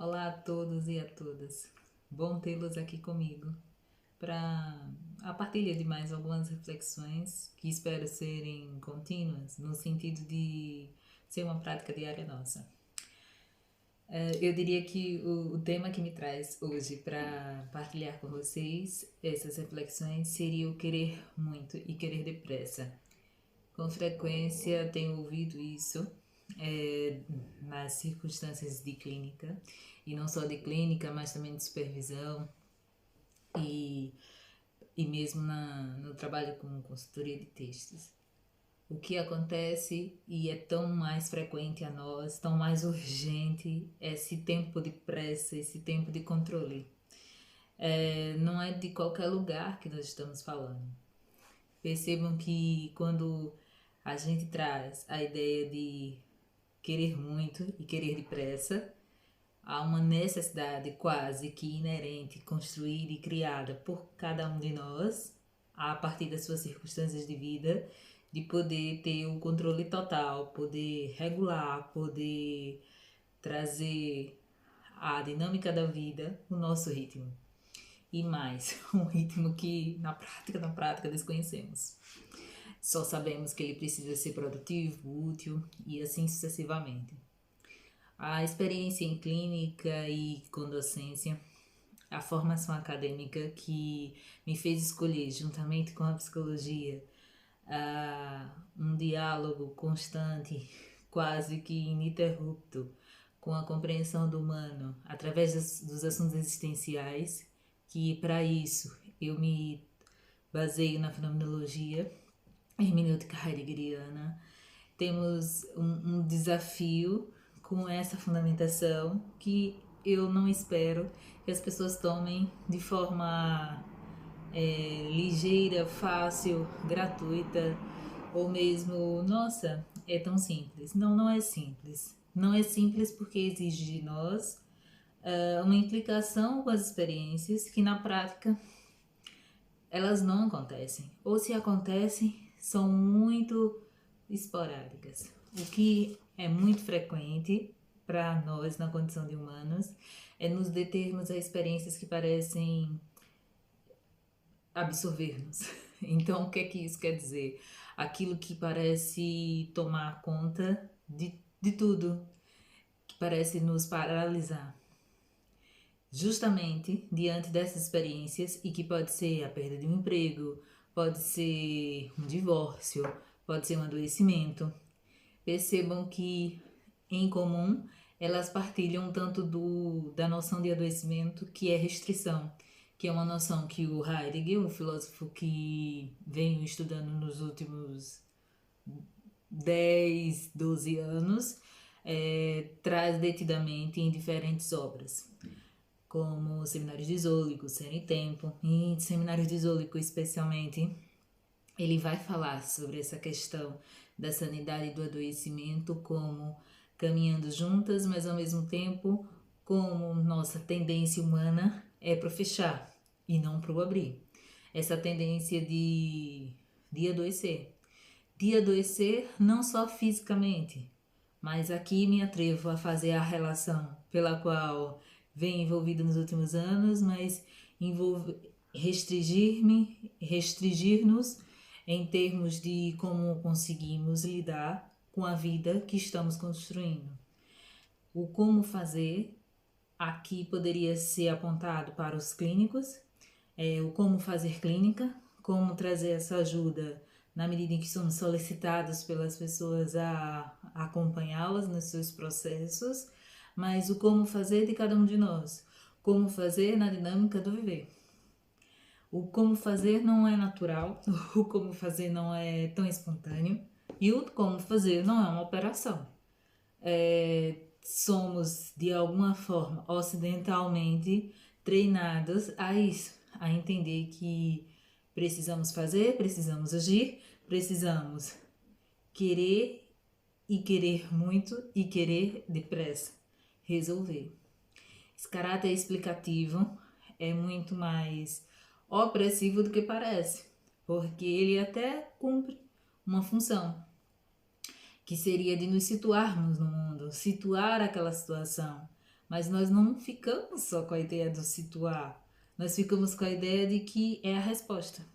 Olá a todos e a todas. Bom tê-los aqui comigo para a partilha de mais algumas reflexões que espero serem contínuas, no sentido de ser uma prática diária nossa. Eu diria que o tema que me traz hoje para partilhar com vocês essas reflexões seria o querer muito e querer depressa. Com frequência tenho ouvido isso é, nas circunstâncias de clínica, e não só de clínica, mas também de supervisão e, e mesmo no trabalho com consultoria de textos. O que acontece e é tão mais frequente a nós, tão mais urgente, esse tempo de pressa, esse tempo de controle. Não é de qualquer lugar que nós estamos falando. Percebam que quando a gente traz a ideia de querer muito e querer depressa, há uma necessidade quase que inerente, construída e criada por cada um de nós, a partir das suas circunstâncias de vida, de poder ter o controle total, poder regular, poder trazer a dinâmica da vida, o nosso ritmo. E mais, um ritmo que na prática desconhecemos. Só sabemos que ele precisa ser produtivo, útil e assim sucessivamente. A experiência em clínica e com docência, a formação acadêmica que me fez escolher, juntamente com a psicologia, um diálogo constante, quase que ininterrupto, com a compreensão do humano através dos assuntos existenciais, que para isso eu me baseio na fenomenologia hermenêutica heideggeriana. Temos um desafio com essa fundamentação que eu não espero que as pessoas tomem de forma ligeira, fácil, gratuita, ou mesmo, nossa, é tão simples. Não, não é simples. Não é simples porque exige de nós uma implicação com as experiências que na prática elas não acontecem. Ou se acontecem, são muito esporádicas. O que é muito frequente para nós na condição de humanos é nos determos a experiências que parecem absorver-nos. Então, o que é que isso quer dizer? Aquilo que parece tomar conta de tudo, que parece nos paralisar. Justamente diante dessas experiências, e que pode ser a perda de um emprego, pode ser um divórcio, pode ser um adoecimento, percebam que em comum elas partilham tanto da noção de adoecimento, que é restrição, que é uma noção que o Heidegger, um filósofo que venho estudando nos últimos 10, 12 anos, traz detidamente em diferentes obras, como Seminários de Zólico, Cena e Tempo. E em Seminários de Zólico, especialmente, ele vai falar sobre essa questão da sanidade e do adoecimento como caminhando juntas, mas ao mesmo tempo como nossa tendência humana é para fechar e não para o abrir. Essa tendência de adoecer. De adoecer não só fisicamente, mas aqui me atrevo a fazer a relação pela qual venho envolvida nos últimos anos, mas envolve restringir-nos em termos de como conseguimos lidar com a vida que estamos construindo. O como fazer aqui poderia ser apontado para os clínicos, o como fazer clínica, como trazer essa ajuda na medida em que somos solicitados pelas pessoas a acompanhá-las nos seus processos, mas o como fazer de cada um de nós, como fazer na dinâmica do viver. O como fazer não é natural, o como fazer não é tão espontâneo, e o como fazer não é uma operação. Somos, de alguma forma, ocidentalmente treinados a isso, a entender que precisamos fazer, precisamos agir, precisamos querer e querer muito e querer depressa, resolver. Esse caráter explicativo é muito mais opressivo do que parece, porque ele até cumpre uma função, que seria de nos situarmos no mundo, situar aquela situação, Mas nós não ficamos só com a ideia do situar, nós ficamos com a ideia de que é a resposta.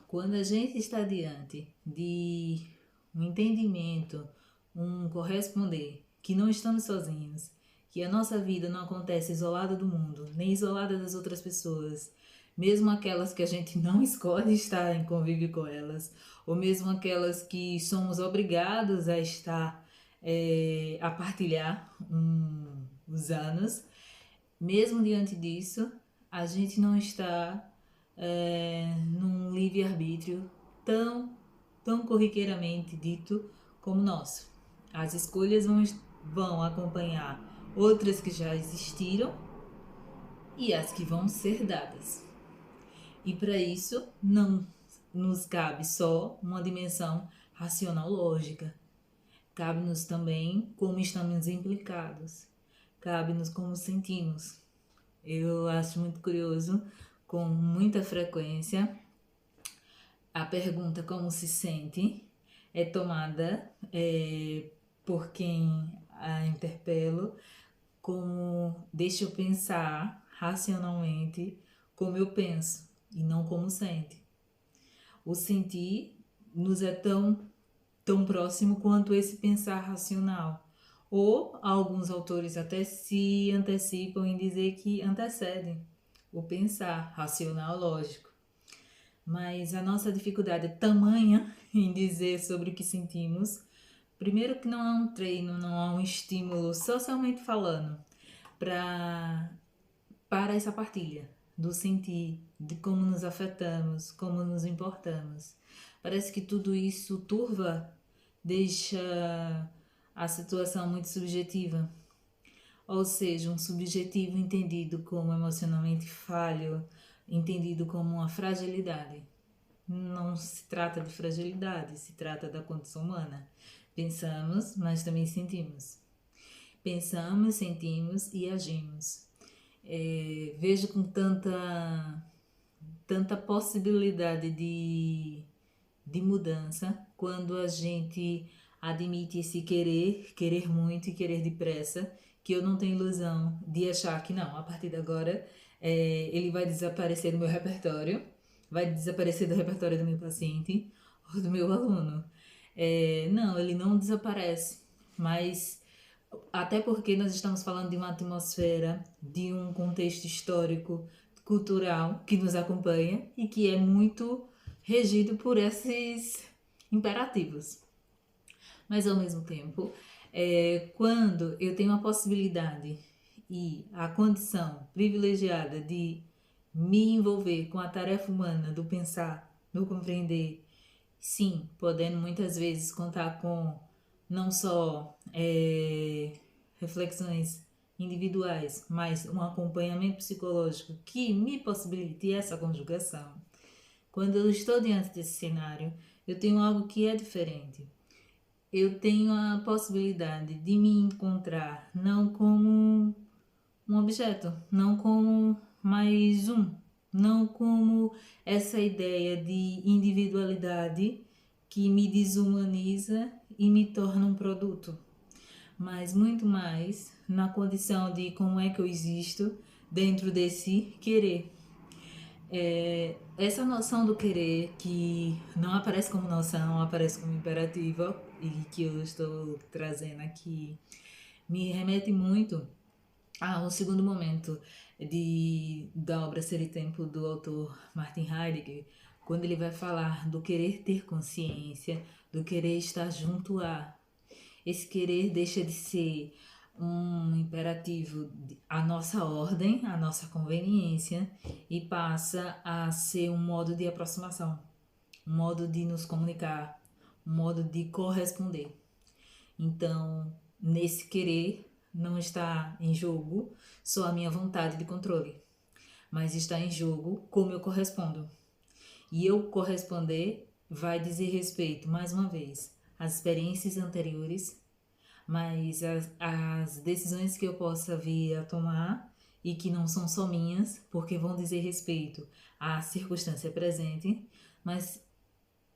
Quando a gente está diante de um entendimento, um corresponder, que não estamos sozinhos, que a nossa vida não acontece isolada do mundo, nem isolada das outras pessoas, mesmo aquelas que a gente não escolhe estar em convívio com elas, ou mesmo aquelas que somos obrigados a estar, a partilhar os anos, mesmo diante disso, a gente não está num livre-arbítrio tão corriqueiramente dito como o nosso. As escolhas vão acompanhar outras que já existiram e as que vão ser dadas. E para isso não nos cabe só uma dimensão racional lógica. Cabe-nos também como estamos implicados. Cabe-nos como sentimos. Eu acho muito curioso, com muita frequência, a pergunta como se sente é tomada por quem a interpelo como deixa eu pensar racionalmente como eu penso e não como sente. O sentir nos é tão próximo quanto esse pensar racional. Ou alguns autores até se antecipam em dizer que antecedem o pensar racional lógico. Mas a nossa dificuldade é tamanha em dizer sobre o que sentimos. Primeiro que não há um treino, não há um estímulo, socialmente falando, para essa partilha do sentir, de como nos afetamos, como nos importamos. Parece que tudo isso turva, deixa a situação muito subjetiva. Ou seja, um subjetivo entendido como emocionalmente falho, entendido como uma fragilidade. Não se trata de fragilidade, se trata da condição humana. Pensamos, mas também sentimos. Pensamos, sentimos e agimos. Vejo com tanta possibilidade de mudança quando a gente admite esse querer muito e querer depressa, que eu não tenho ilusão de achar que não, a partir de agora ele vai desaparecer do meu repertório, vai desaparecer do repertório do meu paciente ou do meu aluno. Não, ele não desaparece, mas até porque nós estamos falando de uma atmosfera, de um contexto histórico, cultural que nos acompanha e que é muito regido por esses imperativos. Mas ao mesmo tempo, quando eu tenho a possibilidade e a condição privilegiada de me envolver com a tarefa humana do pensar, do compreender, sim, podendo muitas vezes contar com não só reflexões individuais, mas um acompanhamento psicológico que me possibilite essa conjugação. Quando eu estou diante desse cenário, eu tenho algo que é diferente. Eu tenho a possibilidade de me encontrar não como um objeto, não como mais um, não como essa ideia de individualidade que me desumaniza e me torna um produto, mas muito mais na condição de como é que eu existo dentro desse querer. Essa noção do querer que não aparece como noção, aparece como imperativa e que eu estou trazendo aqui, me remete muito ao segundo momento da obra Ser e Tempo do autor Martin Heidegger, quando ele vai falar do querer ter consciência, do querer estar junto a. Esse querer deixa de ser um imperativo à nossa ordem, à nossa conveniência, e passa a ser um modo de aproximação, um modo de nos comunicar, um modo de corresponder. Então, nesse querer não está em jogo só a minha vontade de controle, mas está em jogo como eu correspondo. E eu corresponder vai dizer respeito, mais uma vez, às experiências anteriores, mas as decisões que eu possa vir a tomar e que não são só minhas, porque vão dizer respeito à circunstância presente, mas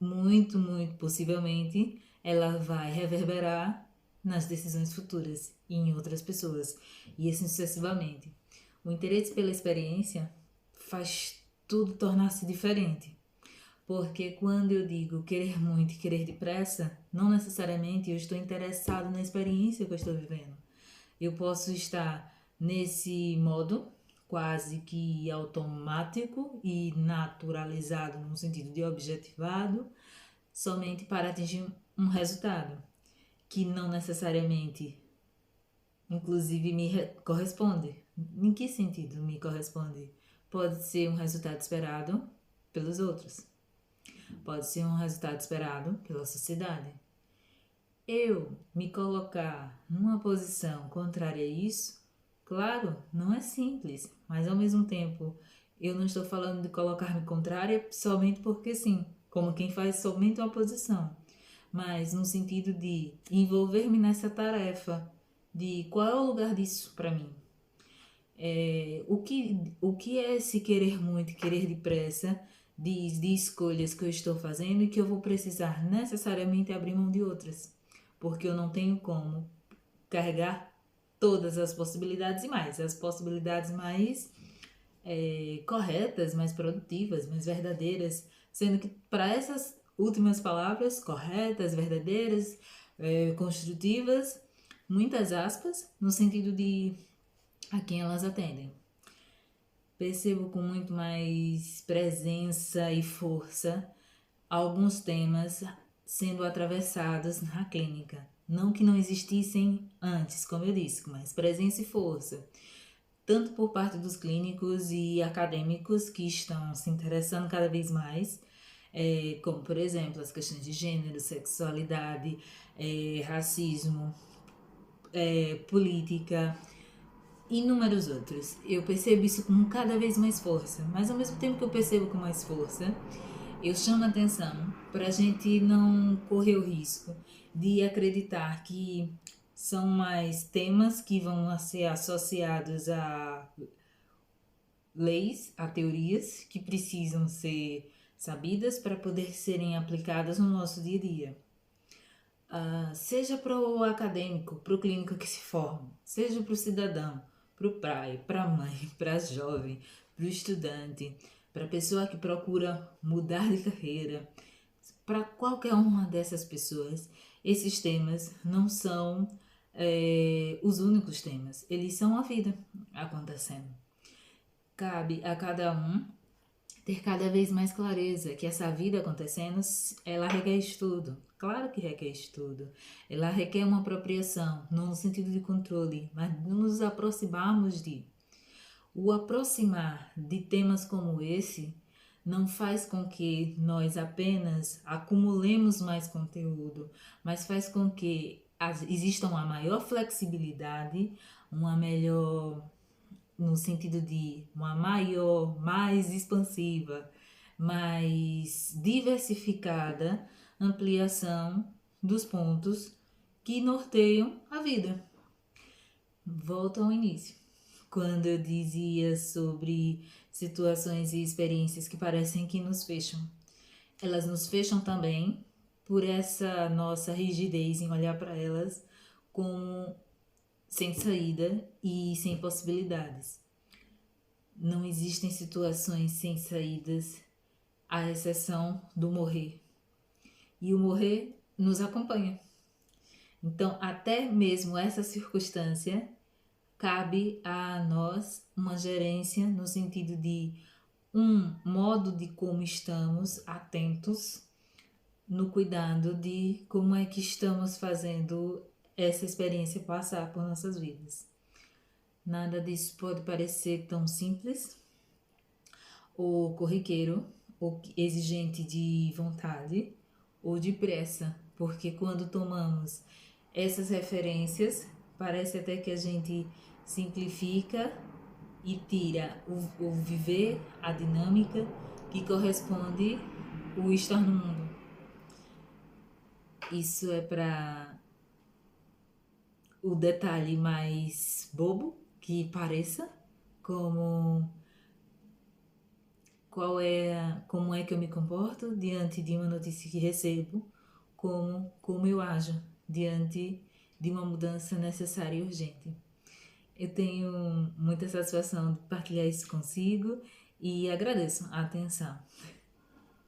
muito possivelmente ela vai reverberar nas decisões futuras e em outras pessoas, e assim sucessivamente. O interesse pela experiência faz tudo tornar-se diferente. Porque quando eu digo querer muito e querer depressa, não necessariamente eu estou interessado na experiência que eu estou vivendo. Eu posso estar nesse modo quase que automático e naturalizado no sentido de objetivado, somente para atingir um resultado que não necessariamente, inclusive, corresponde. Em que sentido me corresponde? Pode ser um resultado esperado pelos outros. Pode ser um resultado esperado pela sociedade. Eu me colocar numa posição contrária a isso, claro, não é simples, mas ao mesmo tempo eu não estou falando de colocar-me contrária somente porque sim, como quem faz somente uma posição, mas no sentido de envolver-me nessa tarefa, de qual é o lugar disso para mim. O que é se querer muito, querer depressa, de escolhas que eu estou fazendo e que eu vou precisar necessariamente abrir mão de outras, porque eu não tenho como carregar todas as possibilidades e mais, as possibilidades mais corretas, mais produtivas, mais verdadeiras, sendo que para essas últimas palavras, corretas, verdadeiras, construtivas, muitas aspas, no sentido de a quem elas atendem. Percebo com muito mais presença e força alguns temas sendo atravessados na clínica. Não que não existissem antes, como eu disse, mas presença e força. Tanto por parte dos clínicos e acadêmicos que estão se interessando cada vez mais, como, por exemplo, as questões de gênero, sexualidade, racismo, política, inúmeros outros. Eu percebo isso com cada vez mais força, mas ao mesmo tempo que eu percebo com mais força, eu chamo a atenção para a gente não correr o risco de acreditar que são mais temas que vão ser associados a leis, a teorias que precisam ser sabidas para poder serem aplicadas no nosso dia a dia. Seja para o acadêmico, para o clínico que se forma, seja para o cidadão, para o pai, para a mãe, para a jovem, para o estudante, para a pessoa que procura mudar de carreira, para qualquer uma dessas pessoas, esses temas não são os únicos temas, eles são a vida acontecendo. Cabe a cada um ter cada vez mais clareza que essa vida acontecendo, ela requer estudo. Claro que requer estudo. Ela requer uma apropriação, não no sentido de controle, mas nos aproximarmos de. O aproximar de temas como esse não faz com que nós apenas acumulemos mais conteúdo, mas faz com que exista uma maior flexibilidade, uma melhor no sentido de uma maior, mais expansiva, mais diversificada ampliação dos pontos que norteiam a vida. Volto ao início, quando eu dizia sobre situações e experiências que parecem que nos fecham. Elas nos fecham também por essa nossa rigidez em olhar para elas como sem saída e sem possibilidades. Não existem situações sem saídas, à exceção do morrer. E o morrer nos acompanha. Então, até mesmo essa circunstância, cabe a nós uma gerência no sentido de um modo de como estamos atentos no cuidado de como é que estamos fazendo essa experiência passar por nossas vidas. Nada disso pode parecer tão simples ou corriqueiro, ou exigente de vontade ou de pressa, porque quando tomamos essas referências, parece até que a gente simplifica e tira o viver, a dinâmica que corresponde o estar no mundo. Isso é para o detalhe mais bobo que pareça, como como é que eu me comporto diante de uma notícia que recebo, como eu ajo diante de uma mudança necessária e urgente. Eu tenho muita satisfação de partilhar isso consigo e agradeço a atenção.